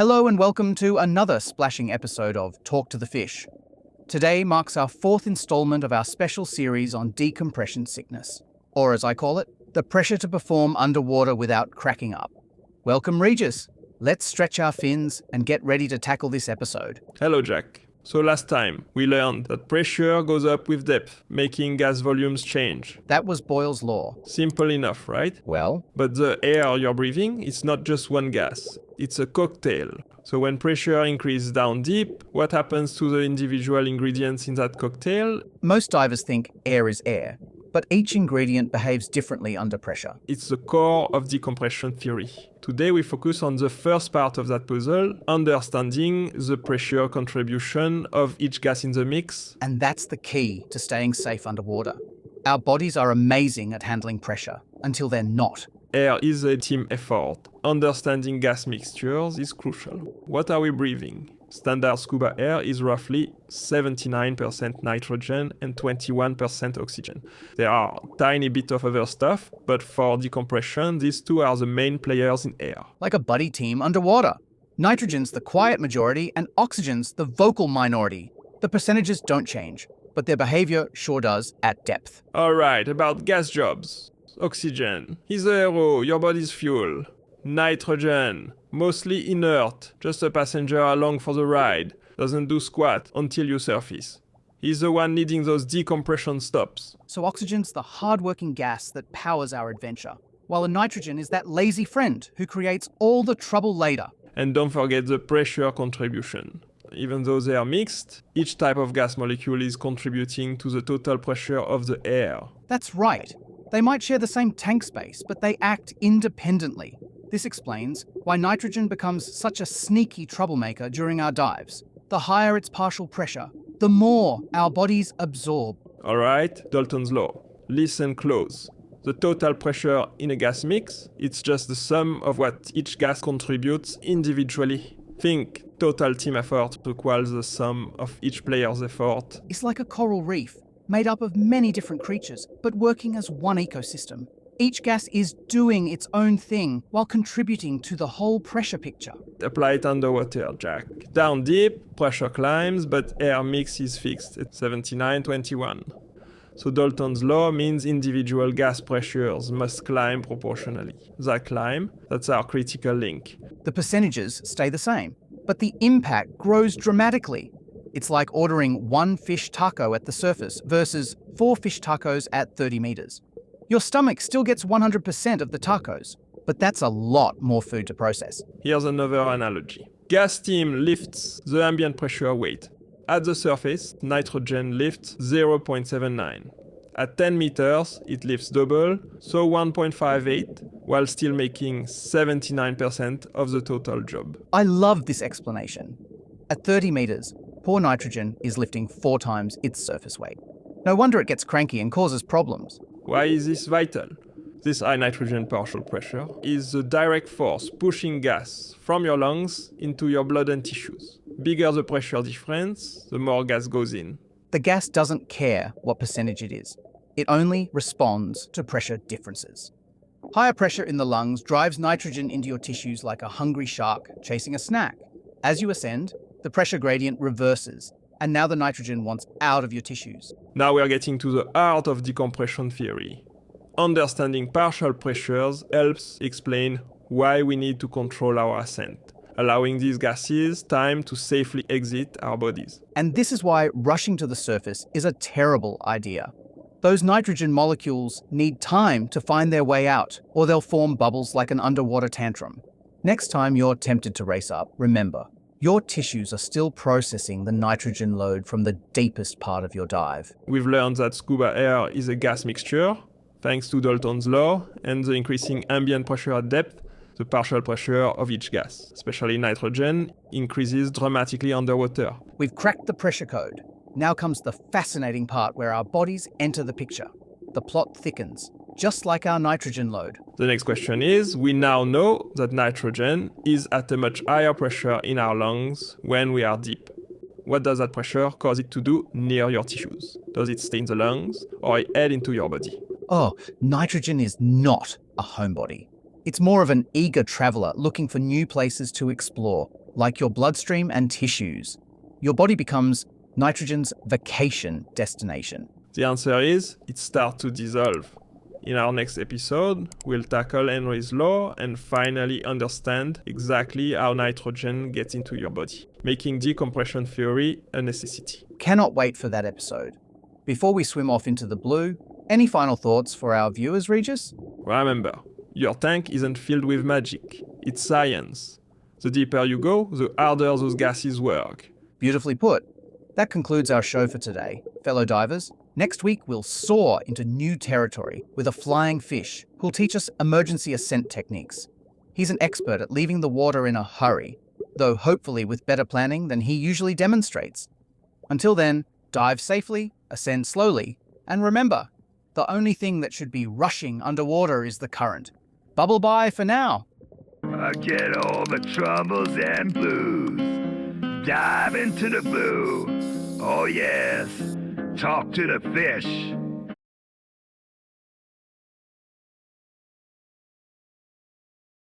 Hello and welcome to another splashing episode of Talk to the Fish. Today marks our fourth installment of our special series on decompression sickness, or as I call it, the pressure to perform underwater without cracking up. Welcome, Regis. Let's stretch our fins and get ready to tackle this episode. Hello, Jack. So last time, we learned that pressure goes up with depth, making gas volumes change. That was Boyle's law. Simple enough, right? Well, But the air you're breathing, it's not just one gas. It's a cocktail. So when pressure increases down deep, what happens to the individual ingredients in that cocktail? most divers think air is air, but each ingredient behaves differently under pressure. It's the core of decompression theory. Today we focus on the first part of that puzzle, understanding the pressure contribution of each gas in the mix. And that's the key to staying safe underwater. Our bodies are amazing at handling pressure until they're not. Air is a team effort. Understanding gas mixtures is crucial. What are we breathing? Standard scuba air is roughly 79% nitrogen and 21% oxygen. There are a tiny bit of other stuff, but for decompression, these two are the main players in air. Like a buddy team underwater. Nitrogen's the quiet majority and oxygen's the vocal minority. The percentages don't change, but their behavior sure does at depth. Alright, about gas jobs. Oxygen. He's a hero, your body's fuel. Nitrogen. Mostly inert, just a passenger along for the ride. Doesn't do squat until you surface. He's the one needing those decompression stops. So oxygen's the hard-working gas that powers our adventure, while a nitrogen is that lazy friend who creates all the trouble later. And don't forget the pressure contribution. Even though they are mixed, each type of gas molecule is contributing to the total pressure of the air. That's right. They might share the same tank space, but they act independently. This explains why nitrogen becomes such a sneaky troublemaker during our dives. The higher its partial pressure, the more our bodies absorb. Alright, Dalton's law. Listen close. The total pressure in a gas mix, it's just the sum of what each gas contributes individually. Think total team effort equals the sum of each player's effort. It's like a coral reef, made up of many different creatures, but working as one ecosystem. Each gas is doing its own thing while contributing to the whole pressure picture. Apply it underwater, Jack. Down deep, pressure climbs, but air mix is fixed at 79-21. So Dalton's law means individual gas pressures must climb proportionally. That climb, that's our critical link. The percentages stay the same, but the impact grows dramatically. It's like ordering one fish taco at the surface versus 4 fish tacos at 30 meters. Your stomach still gets 100% of the tacos, but that's a lot more food to process. Here's another analogy. Gas steam lifts the ambient pressure weight. At the surface, nitrogen lifts 0.79. At 10 meters, it lifts double, so 1.58, while still making 79% of the total job. I love this explanation. At 30 meters, poor nitrogen is lifting 4 times its surface weight. No wonder it gets cranky and causes problems. Why is this vital? This high nitrogen partial pressure is the direct force pushing gas from your lungs into your blood and tissues. Bigger the pressure difference, the more gas goes in. The gas doesn't care what percentage it is. It only responds to pressure differences. Higher pressure in the lungs drives nitrogen into your tissues like a hungry shark chasing a snack. As you ascend, the pressure gradient reverses, and now the nitrogen wants out of your tissues. Now we are getting to the heart of decompression theory. Understanding partial pressures helps explain why we need to control our ascent, allowing these gases time to safely exit our bodies. And this is why rushing to the surface is a terrible idea. Those nitrogen molecules need time to find their way out, or they'll form bubbles like an underwater tantrum. Next time you're tempted to race up, remember, your tissues are still processing the nitrogen load from the deepest part of your dive. We've learned that scuba air is a gas mixture, thanks to Dalton's law and the increasing ambient pressure at depth. The partial pressure of each gas, especially nitrogen, increases dramatically underwater. We've cracked the pressure code. Now comes the fascinating part where our bodies enter the picture. The plot thickens, just like our nitrogen load. The next question is, we now know that nitrogen is at a much higher pressure in our lungs when we are deep. What does that pressure cause it to do near your tissues? Does it stay in the lungs or head into your body? Oh, nitrogen is not a homebody. It's more of an eager traveler looking for new places to explore. like your bloodstream and tissues. Your body becomes nitrogen's vacation destination. The answer is, it starts to dissolve. In our next episode, we'll tackle Henry's law and finally understand exactly how nitrogen gets into your body, making decompression theory a necessity. Cannot wait for that episode. Before we swim off into the blue, any final thoughts for our viewers, Regis? Remember, your tank isn't filled with magic, it's science. The deeper you go, the harder those gases work. Beautifully put. That concludes our show for today. Fellow divers, next week we'll soar into new territory with a flying fish who'll teach us emergency ascent techniques. He's an expert at leaving the water in a hurry, though hopefully with better planning than he usually demonstrates. Until then, dive safely, ascend slowly, and remember, the only thing that should be rushing underwater is the current. Bubble bye for now. Forget all the troubles and blues. Dive into the blue. Oh yes, talk to the fish.